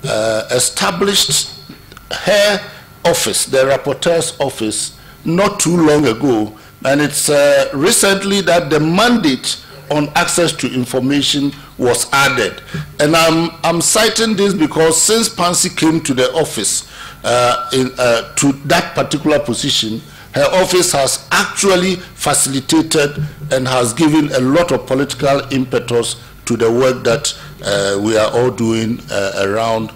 established her office, the rapporteur's office, not too long ago, and it's recently that the mandate on access to information was added. And I'm citing this because since Pansy came to the office to that particular position, her office has actually facilitated and has given a lot of political impetus to the work that we are all doing around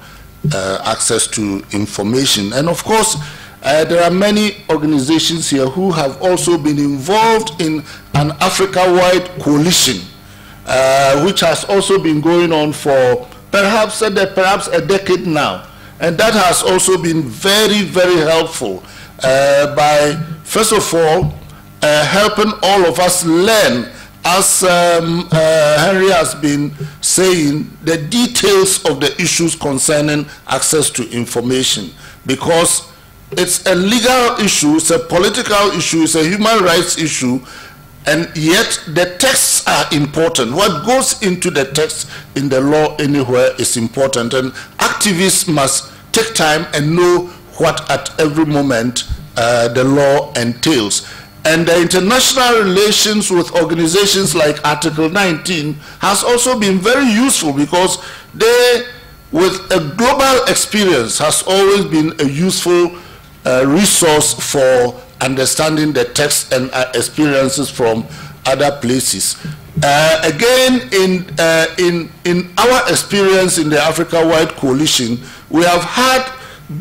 access to information. And of course, there are many organizations here who have also been involved in an Africa-wide coalition, which has also been going on for perhaps a decade now. And that has also been very, very helpful by, first of all, helping all of us learn, as Henry has been saying, the details of the issues concerning access to information, because it's a legal issue, it's a political issue, it's a human rights issue, and yet the texts are important. What goes into the text in the law anywhere is important, and activists must take time and know what at every moment the law entails. And the international relations with organizations like Article 19 has also been very useful, because they, with a global experience, has always been a useful resource for understanding the text and experiences from other places. Again, in our experience in the Africa-wide coalition, we have had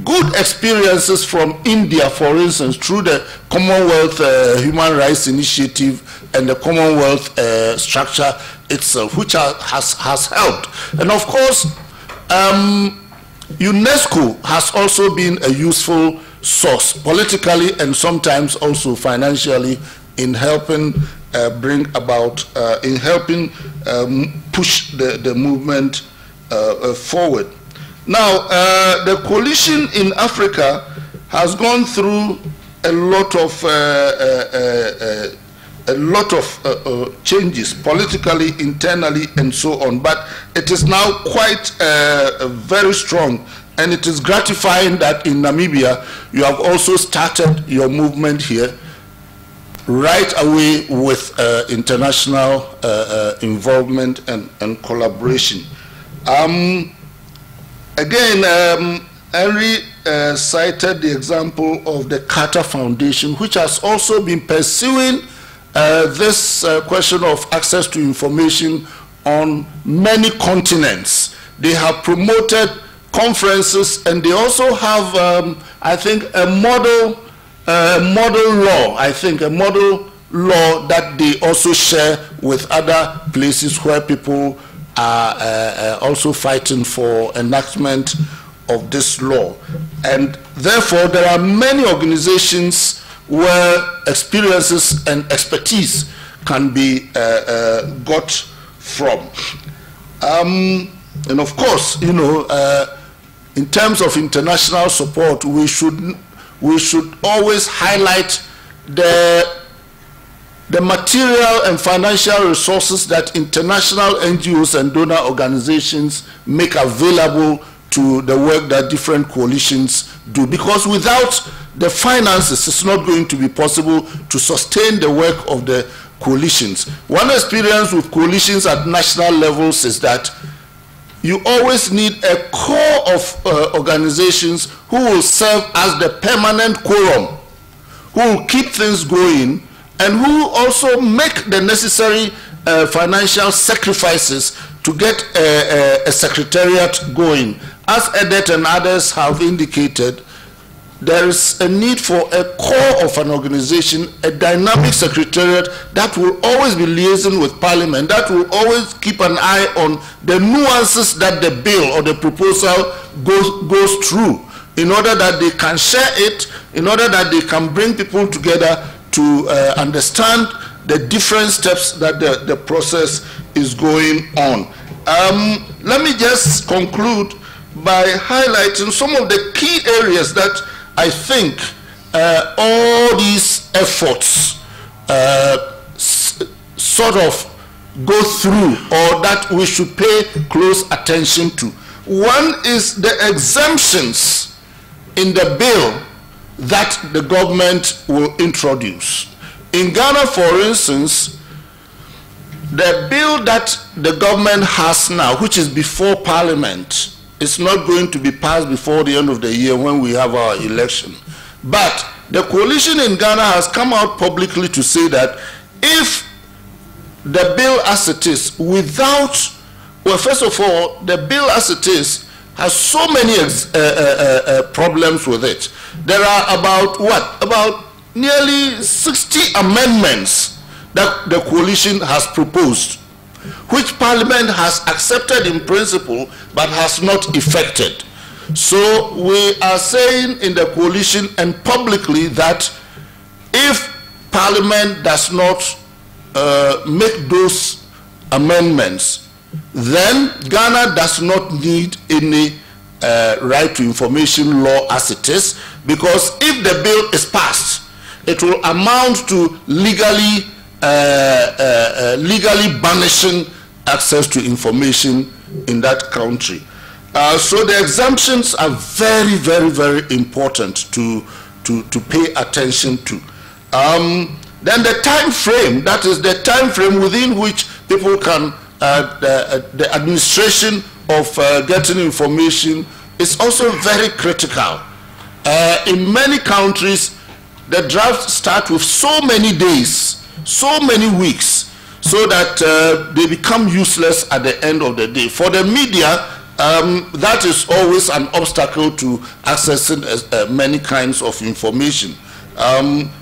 good experiences from India, for instance, through the Commonwealth Human Rights Initiative and the Commonwealth structure itself, which has helped. And of course, UNESCO has also been a useful source politically and sometimes also financially in helping bring about, in helping push the movement forward. Now, the coalition in Africa has gone through a lot of changes politically, internally, and so on. But it is now quite very strong, and it is gratifying that in Namibia you have also started your movement here right away with international involvement and collaboration. Again, Henry cited the example of the Carter Foundation, which has also been pursuing this question of access to information on many continents. They have promoted conferences, and they also have, I think, a model law. I think a model law that they also share with other places where people are also fighting for enactment of this law. And therefore, there are many organizations where experiences and expertise can be got from. And of course, you know, in terms of international support, we should always highlight the material and financial resources that international NGOs and donor organizations make available to the work that different coalitions do. Because without the finances, it's not going to be possible to sustain the work of the coalitions. One experience with coalitions at national levels is that you always need a core of organizations who will serve as the permanent quorum, who will keep things going, and who will also make the necessary financial sacrifices to get a secretariat going. As Edet and others have indicated, there is a need for a core of an organization, a dynamic secretariat that will always be liaising with Parliament, that will always keep an eye on the nuances that the bill or the proposal goes through, in order that they can share it, in order that they can bring people together to understand the different steps that the process is going on. Let me just conclude by highlighting some of the key areas that I think all these efforts sort of go through, or that we should pay close attention to. One is the exemptions in the bill that the government will introduce. In Ghana, for instance, the bill that the government has now, which is before Parliament, is not going to be passed before the end of the year when we have our election. But the coalition in Ghana has come out publicly to say that if the bill as it is, without, well, first of all, the bill as it is has so many problems with it. There are about nearly 60 amendments that the coalition has proposed, which Parliament has accepted in principle but has not effected. So we are saying in the coalition and publicly that if Parliament does not make those amendments, then Ghana does not need any right to information law as it is, because if the bill is passed, it will amount to legally banishing access to information in that country. So the exemptions are very, very, very important to pay attention to. Then the time frame, that is the time frame within which people can, the administration of getting information is also very critical. In many countries, the drafts start with so many days, so many weeks, so that they become useless at the end of the day. For the media, that is always an obstacle to accessing many kinds of information.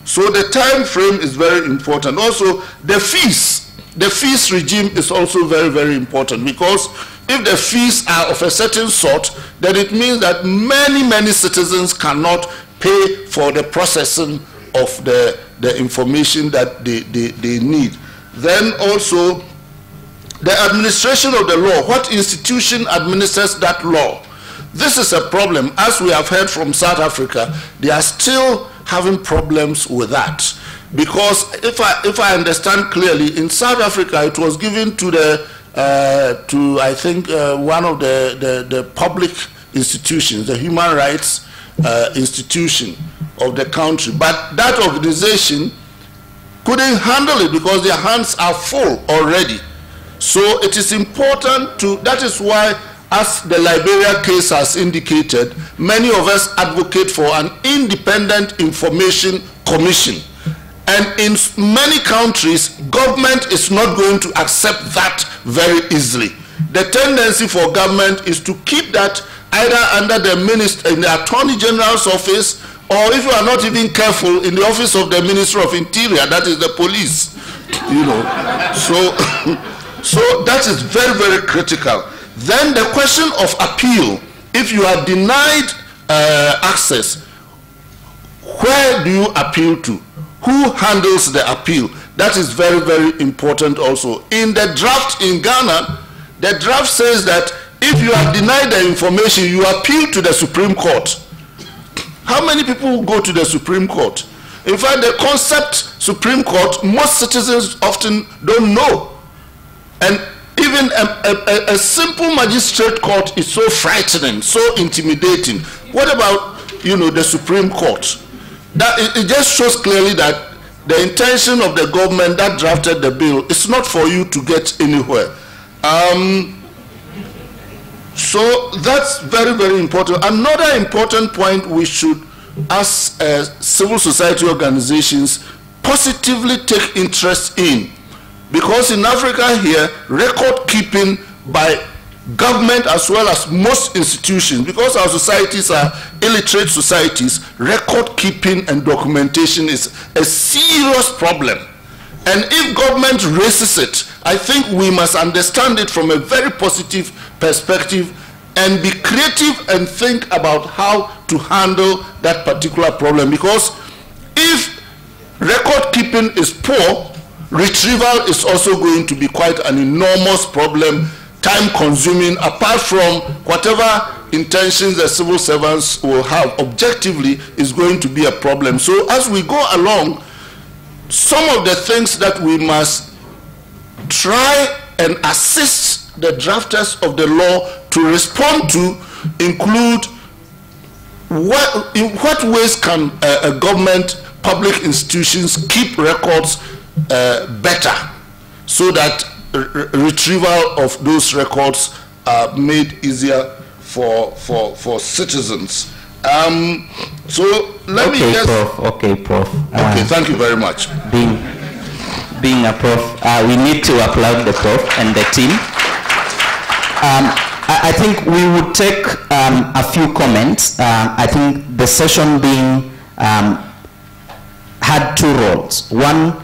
So the time frame is very important. Also, the fees regime is also very, very important, because if the fees are of a certain sort, then it means that many, many citizens cannot pay for the processing of the information that they need. Then also, the administration of the law. What institution administers that law? This is a problem. As we have heard from South Africa, they are still having problems with that. Because if I understand clearly, in South Africa, it was given to the I think one of the public institutions, the human rights institution of the country. But that organization couldn't handle it because their hands are full already. So it is important to, that is why, as the Liberia case has indicated, many of us advocate for an independent information commission. And in many countries, government is not going to accept that very easily. The tendency for government is to keep that either under the minister, in the Attorney General's office, or if you are not even careful, in the office of the Minister of Interior, that is the police. You know, so that is very, very critical. Then the question of appeal. If you are denied access, where do you appeal to? Who handles the appeal? That is very, very important also. In the draft in Ghana, the draft says that if you are denied the information, you appeal to the Supreme Court. How many people go to the Supreme Court? In fact, the concept Supreme Court, most citizens often don't know. And even a simple magistrate court is so frightening, so intimidating. What about, you know, the Supreme Court? That it just shows clearly that the intention of the government that drafted the bill is not for you to get anywhere. So that's very, very important. Another important point we should, as civil society organizations, positively take interest in, because in Africa here, record keeping by government as well as most institutions, because our societies are illiterate societies, record keeping and documentation is a serious problem. And if government raises it, I think we must understand it from a very positive perspective and be creative and think about how to handle that particular problem. Because if record keeping is poor, retrieval is also going to be quite an enormous problem, time consuming, apart from whatever intentions the civil servants will have. Objectively is going to be a problem. So as we go along, some of the things that we must try and assist the drafters of the law to respond to include in what ways can a government, public institutions keep records better so that retrieval of those records are made easier for citizens. So let me just... Prof. Okay, Prof. Okay, thank you very much. Being a prof, we need to applaud the prof and the team. I think we would take a few comments. I think the session had two roles. One,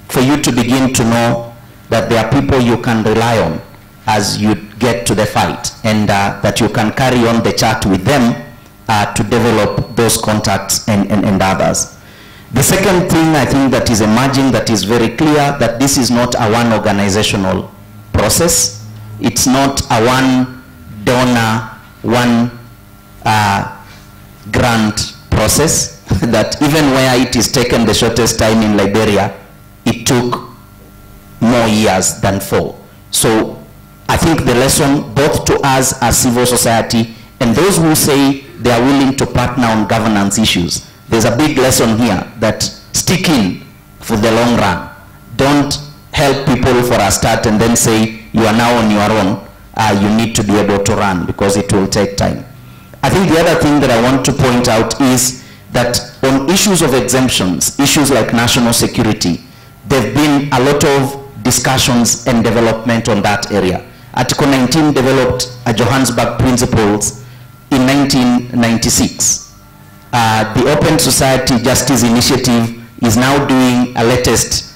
for you to begin to know that there are people you can rely on as you get to the fight, and that you can carry on the chat with them to develop those contacts and others. The second thing I think that is emerging, that is very clear, that this is not a one organizational process. It's not a one donor, one grant process, that even where it is taken the shortest time in Liberia, it took more years than 4. So I think the lesson both to us as civil society and those who say they are willing to partner on governance issues, there's a big lesson here that stick in for the long run. Don't help people for a start and then say you are now on your own. You need to be able to run, because it will take time. I think the other thing that I want to point out is that on issues of exemptions, issues like national security, there have been a lot of discussions and development on that area. Article 19 developed a Johannesburg Principles in 1996. The Open Society Justice Initiative is now doing a latest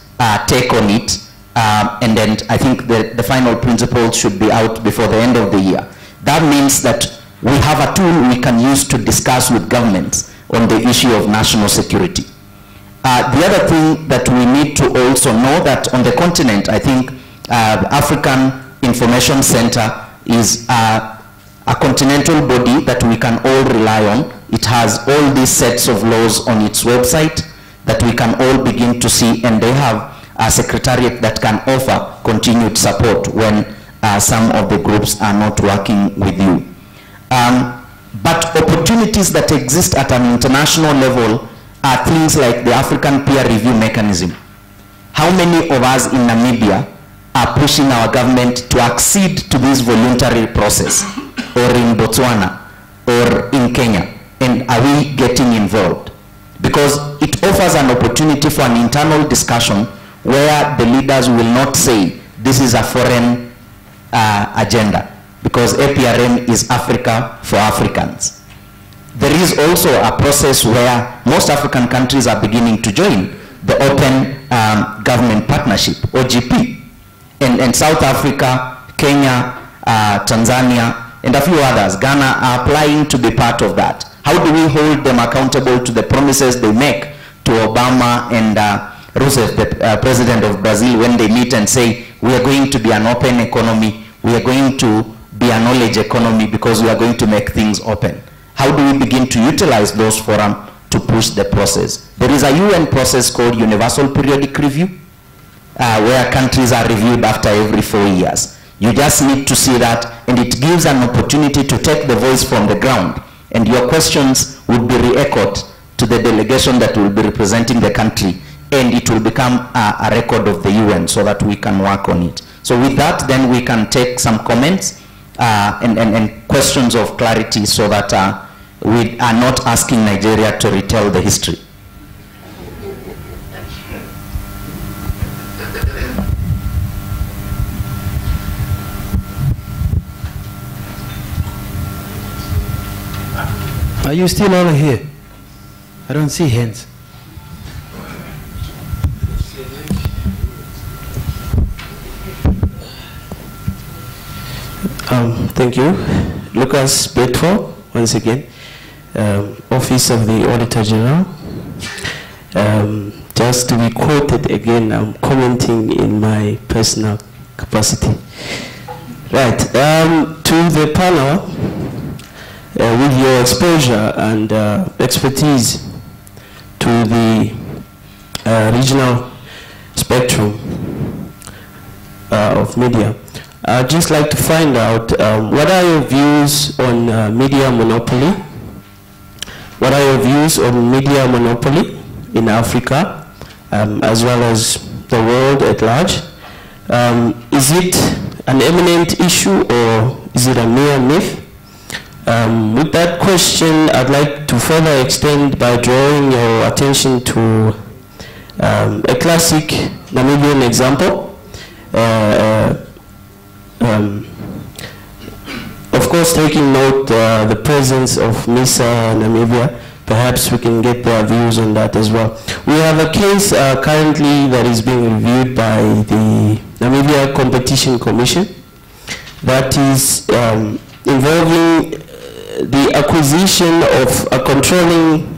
take on it, and then I think the final principles should be out before the end of the year. That means that we have a tool we can use to discuss with governments on the issue of national security. The other thing that we need to also know that on the continent, I think African Information Center is a continental body that we can all rely on. It has all these sets of laws on its website that we can all begin to see, and they have a secretariat that can offer continued support when some of the groups are not working with you. But opportunities that exist at an international level are things like the African peer review mechanism. How many of us in Namibia are pushing our government to accede to this voluntary process, or in Botswana, or in Kenya? And are we getting involved? Because it offers an opportunity for an internal discussion where the leaders will not say this is a foreign agenda, because APRM is Africa for Africans. There is also a process where most African countries are beginning to join the Open Government Partnership, OGP. And South Africa, Kenya, Tanzania, and a few others, Ghana, are applying to be part of that. How do we hold them accountable to the promises they make to Obama and Rousseff, the president of Brazil, when they meet and say, we are going to be an open economy, we are going to be a knowledge economy because we are going to make things open? How do we begin to utilize those forums to push the process? There is a UN process called Universal Periodic Review, where countries are reviewed after every 4 years. You just need to see that, and it gives an opportunity to take the voice from the ground, and your questions would be re-echoed to the delegation that will be representing the country, and it will become a record of the UN so that we can work on it. So with that, then we can take some comments and questions of clarity so that we are not asking Nigeria to retell the history. Are you still all here? I don't see hands. Thank you. Lucas Bedford, once again, Office of the Auditor General. Just to be quoted again, I'm commenting in my personal capacity. Right, to the panel, with your exposure and expertise to the regional spectrum of media, I'd just like to find out what are your views on media monopoly? What are your views on media monopoly in Africa, as well as the world at large? Is it an eminent issue or is it a mere myth? With that question, I'd like to further extend by drawing your attention to a classic Namibian example. Of course, taking note the presence of MISA Namibia, perhaps we can get their views on that as well. We have a case currently that is being reviewed by the Namibia Competition Commission that is involving the acquisition of a controlling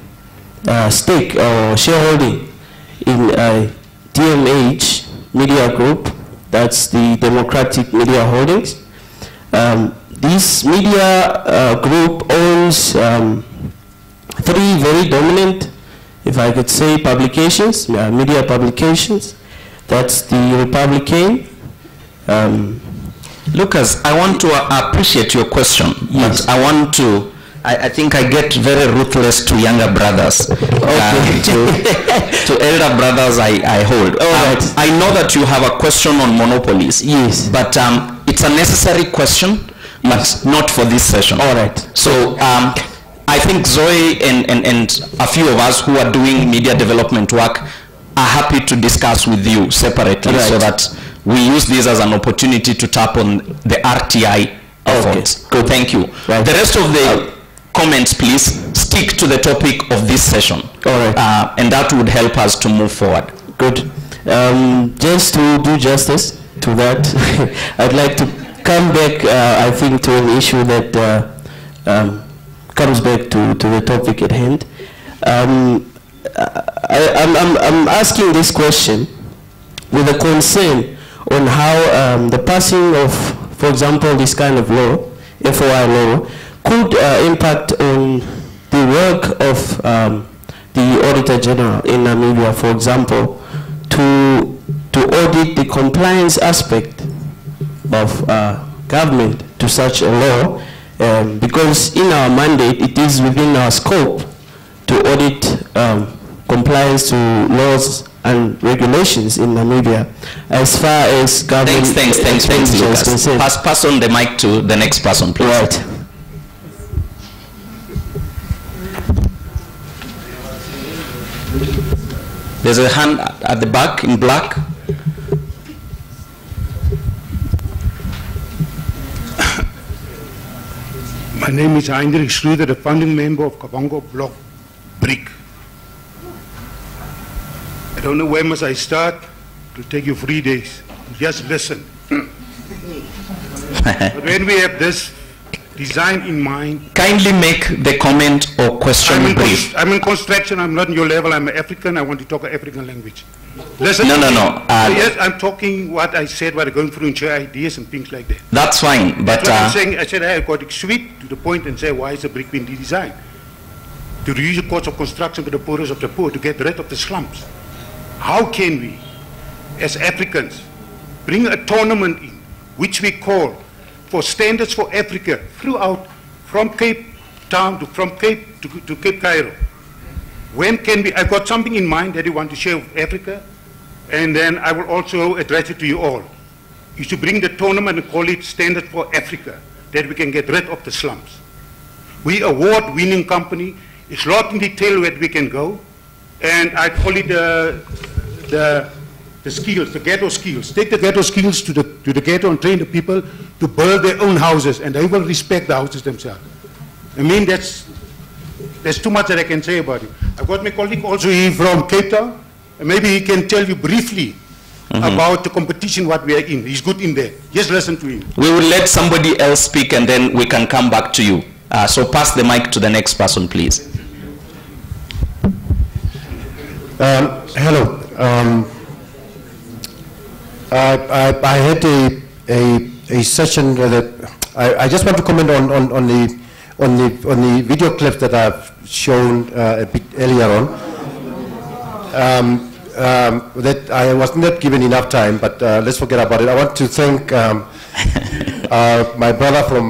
stake or shareholding in DMH Media Group, that's the Democratic Media Holdings. This media group owns 3 very dominant, if I could say, publications, media publications. That's the Republican. Lucas, I want to appreciate your question. Yes. But I want to, I think I get very ruthless to younger brothers. Okay. To elder brothers I hold. Right. I know that you have a question on monopolies. Yes. But it's a necessary question, but not for this session. All right. So I think Zoe and a few of us who are doing media development work are happy to discuss with you separately, right, so that we use this as an opportunity to tap on the RTI efforts. Okay. Good. Thank you. Right. The rest of the comments, please stick to the topic of this session. All right. And that would help us to move forward. Good. Just to do justice to that, I'd like to come back, I think, to an issue that comes back to the topic at hand. I'm asking this question with a concern on how the passing of, for example, this kind of law, FOI law, could impact on the work of the Auditor General in Namibia, for example, to audit the compliance aspect of government to such a law, because in our mandate it is within our scope to audit compliance to laws and regulations in Namibia as far as government. Thanks, Lucas. Pass on the mic to the next person, please. Right. There's a hand at the back in black. My name is Heinrich Schroeder, the founding member of Kavango Block Brick. I don't know where must I start. It'll take you 3 days. Just listen. But when we have this design in mind... Kindly make the comment or question brief. I'm in construction. I'm not in your level. I'm an African. I want to talk an African language. Listen. No. Yes, I'm talking what I said, what I'm going through and share ideas and things like that. That's fine, but... That's what I'm saying. I said I got sweet to the point and say, why is the brick being redesigned? To reduce the cost of construction for the poorest of the poor, to get rid of the slums. How can we, as Africans, bring a tournament in, which we call for standards for Africa throughout, from Cape Town to Cape Cairo? When can we? I've got something in mind that I want to share with Africa, and then I will also address it to you all. You should bring the tournament and call it Standard for Africa, that we can get rid of the slums. We award-winning company. It's a lot in detail where we can go, and I call it the skills, the ghetto skills. Take the ghetto skills to the ghetto and train the people to build their own houses, and they will respect the houses themselves. I mean, there's too much that I can say about it. I've got my colleague also here from Cape Town, and maybe he can tell you briefly about the competition what we are in. He's good in there. Just listen to him. We will let somebody else speak and then we can come back to you. So pass the mic to the next person, please. Hello. I had a session that I just want to comment on the video clip that I've shown a bit earlier on. That I was not given enough time, but let's forget about it. I want to thank my brother from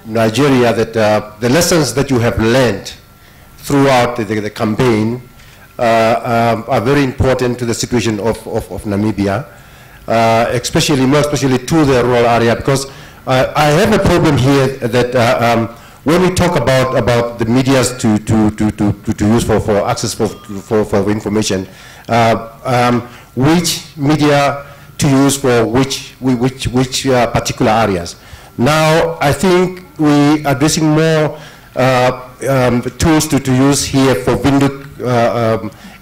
Nigeria, that the lessons that you have learned throughout the campaign are very important to the situation of Namibia, especially to the rural area, because I have a problem here that when we talk about the medias to use for access for information, which media to use for which particular areas. Now, I think we are addressing more tools to use here for Windhoek,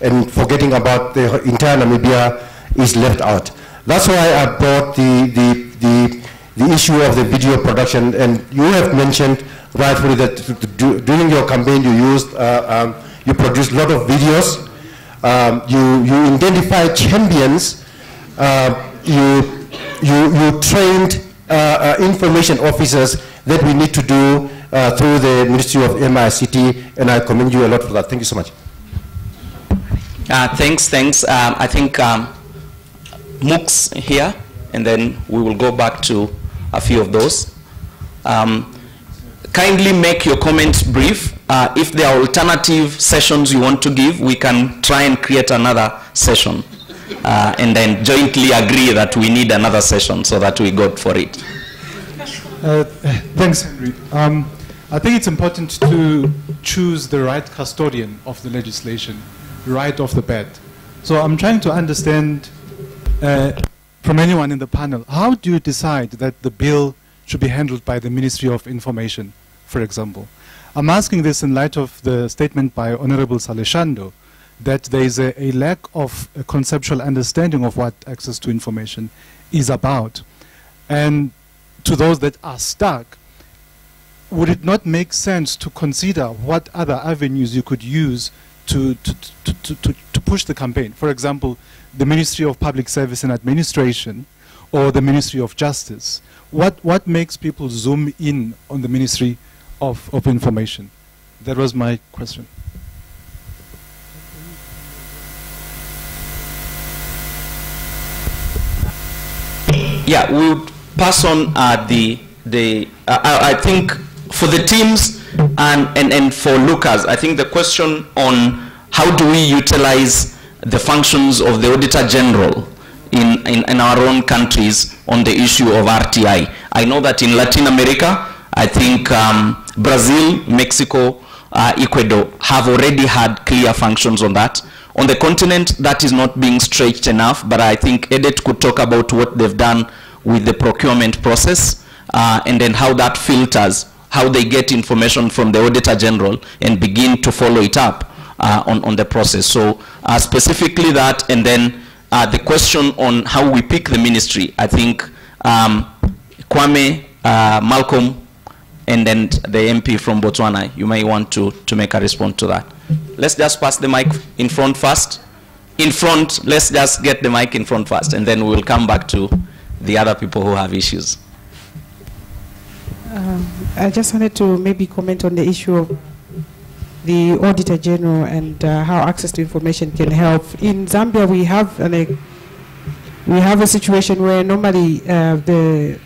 and forgetting about the entire Namibia is left out. That's why I brought the issue of the video production, and you have mentioned rightfully that during your campaign you used, you produced a lot of videos, you identified champions, you trained information officers that we need to do through the Ministry of MICT, and I commend you a lot for that. Thank you so much. Thanks. I think MOOCs here, and then we will go back to a few of those. Kindly make your comments brief. If there are alternative sessions you want to give, we can try and create another session, and then jointly agree that we need another session so that we go for it. Thanks, Henry. I think it's important to choose the right custodian of the legislation right off the bat. So I'm trying to understand from anyone in the panel, how do you decide that the bill should be handled by the Ministry of Information, for example? I'm asking this in light of the statement by Honorable Saleshando that there is a lack of a conceptual understanding of what access to information is about. And to those that are stuck, would it not make sense to consider what other avenues you could use to push the campaign? For example, the Ministry of Public Service and Administration or the Ministry of Justice. What makes people zoom in on the Ministry of Information? That was my question. Yeah, we would pass on I think for the teams and for Lucas, I think the question on how do we utilize the functions of the Auditor General in our own countries on the issue of RTI. I know that in Latin America, I think Brazil, Mexico, Ecuador have already had clear functions on that. On the continent, that is not being stretched enough, but I think Edith could talk about what they've done with the procurement process, and then how that filters, how they get information from the Auditor General and begin to follow it up on the process. So specifically that, and then the question on how we pick the ministry, I think Kwame, Malcolm, and then the MP from Botswana, you may want to make a response to that. Let's just pass the mic in front first. In front, let's just get the mic in front first, and then we'll come back to the other people who have issues. I just wanted to maybe comment on the issue of the Auditor General and how access to information can help. In Zambia, we have a situation where normally the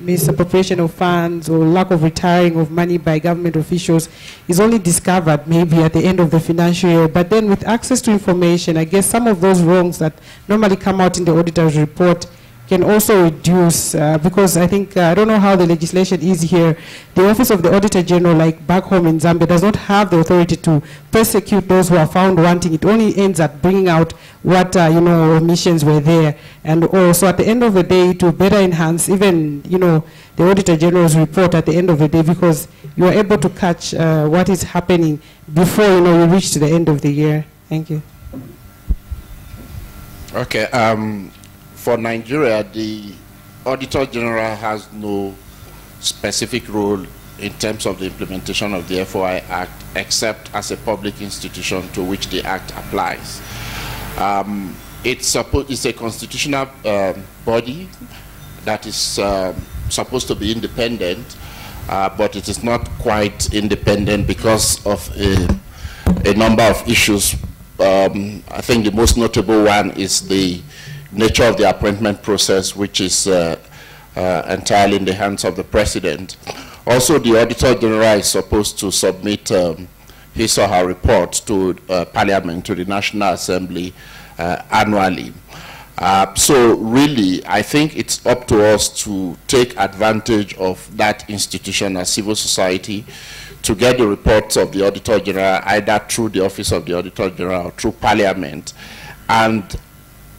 misappropriation of funds or lack of retiring of money by government officials is only discovered maybe at the end of the financial year. But then with access to information, I guess some of those wrongs that normally come out in the auditor's report can also reduce, because I think, I don't know how the legislation is here. The Office of the Auditor General, like back home in Zambia, does not have the authority to persecute those who are found wanting. It only ends at bringing out what, omissions were there. And also at the end of the day, to better enhance even, the Auditor General's report at the end of the day, because you are able to catch what is happening before, you reach to the end of the year. Thank you. Okay. For Nigeria, the Auditor General has no specific role in terms of the implementation of the FOI Act, except as a public institution to which the Act applies. It's a constitutional body that is supposed to be independent, but it is not quite independent because of a number of issues. I think the most notable one is the nature of the appointment process, which is entirely in the hands of the president. Also, the Auditor General is supposed to submit his or her report to Parliament, to the National Assembly annually. So really, I think it's up to us to take advantage of that institution as civil society to get the reports of the Auditor General either through the Office of the Auditor General or through Parliament, and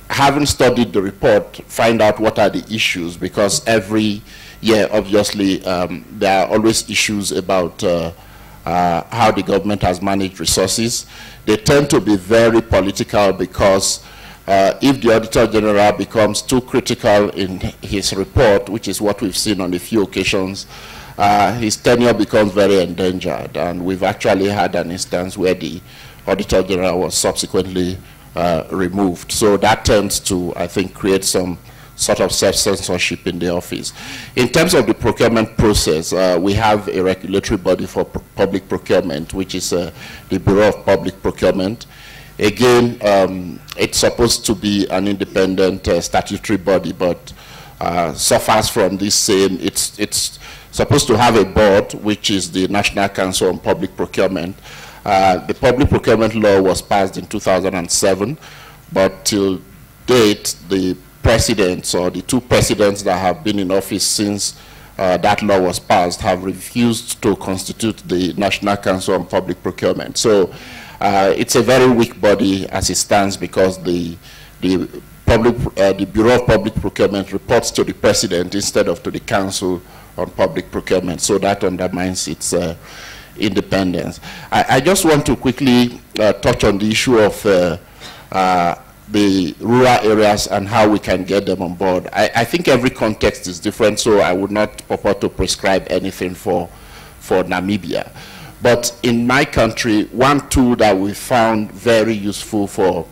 having studied the report, find out what are the issues, because every year, obviously, there are always issues about how the government has managed resources. They tend to be very political because if the Auditor General becomes too critical in his report, which is what we've seen on a few occasions, his tenure becomes very endangered. And we've actually had an instance where the Auditor General was subsequently removed. So that tends to, I think, create some sort of self-censorship in the office. In terms of the procurement process, we have a regulatory body for public procurement, which is the Bureau of Public Procurement. Again, it's supposed to be an independent statutory body, but suffers from this same, it's supposed to have a board, which is the National Council on Public Procurement. The public procurement law was passed in 2007, but till date, the presidents or the two presidents that have been in office since that law was passed have refused to constitute the National Council on Public Procurement. So it's a very weak body as it stands, because the Bureau of Public Procurement reports to the president instead of to the Council on Public Procurement. So that undermines its independence. I just want to quickly touch on the issue of the rural areas and how we can get them on board. I think every context is different, so I would not purport to prescribe anything for Namibia. But in my country, one tool that we found very useful for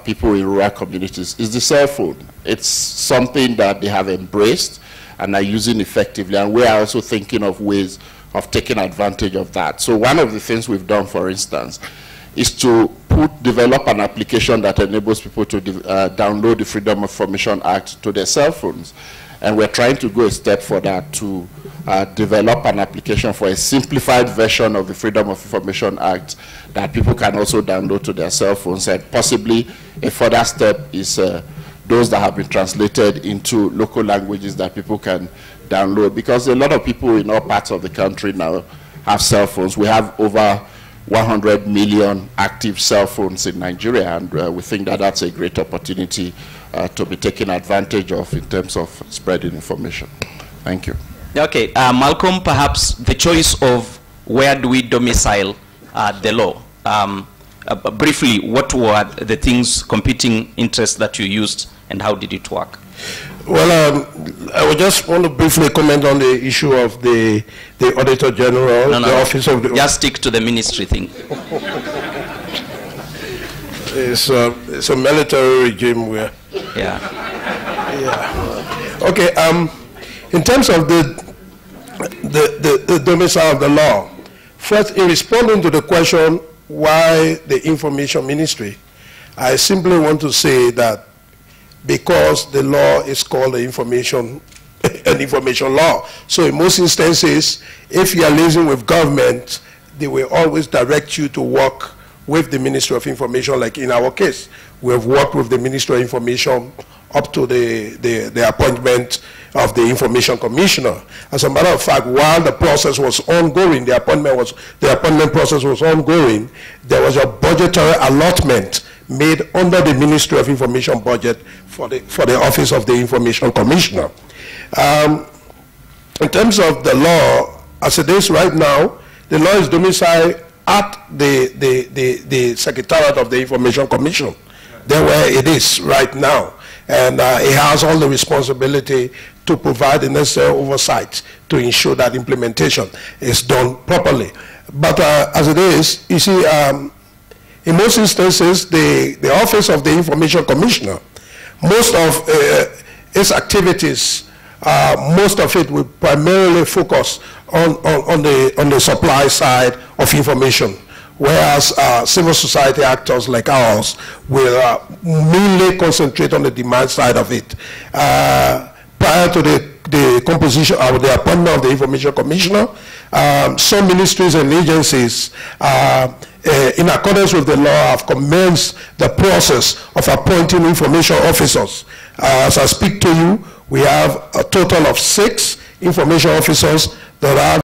people in rural communities is the cell phone. It's something that they have embraced and are using effectively, and we are also thinking of ways of taking advantage of that. So one of the things we've done, for instance, is to develop an application that enables people to download the Freedom of Information Act to their cell phones. And we're trying to go a step for that, to develop an application for a simplified version of the Freedom of Information Act that people can also download to their cell phones. And possibly a further step is those that have been translated into local languages that people can download, because a lot of people in all parts of the country now have cell phones. We have over 100 million active cell phones in Nigeria, and we think that that's a great opportunity to be taken advantage of in terms of spreading information. Thank you. Okay, Malcolm, perhaps the choice of where do we domicile the law. Briefly, what were the things, competing interests that you used, and how did it work? Well, I would just want to briefly comment on the issue of the Auditor General, the Office of the... Just stick to the ministry thing. It's a military regime where... Yeah. Yeah. Okay, in terms of the domicile of the law, first, in responding to the question, why the Information Ministry, I simply want to say that because the law is called an information law. So in most instances, if you are liaising with government, they will always direct you to work with the Ministry of Information. Like in our case, we have worked with the Ministry of Information up to the appointment of the Information Commissioner. As a matter of fact, while the process was ongoing, the appointment process was ongoing, there was a budgetary allotment made under the Ministry of Information budget for the Office of the Information Commissioner. In terms of the law, as it is right now, the law is domiciled at the Secretariat of the Information Commission. There where it is right now. And it has all the responsibility to provide the necessary oversight to ensure that implementation is done properly. But as it is, you see, in most instances, the Office of the Information Commissioner, most of its activities, most of it will primarily focus on the supply side of information, whereas civil society actors like ours will mainly concentrate on the demand side of it. Prior to the composition of the appointment of the Information Commissioner. Some ministries and agencies, in accordance with the law, have commenced the process of appointing information officers. As I speak to you, we have a total of 6 information officers that are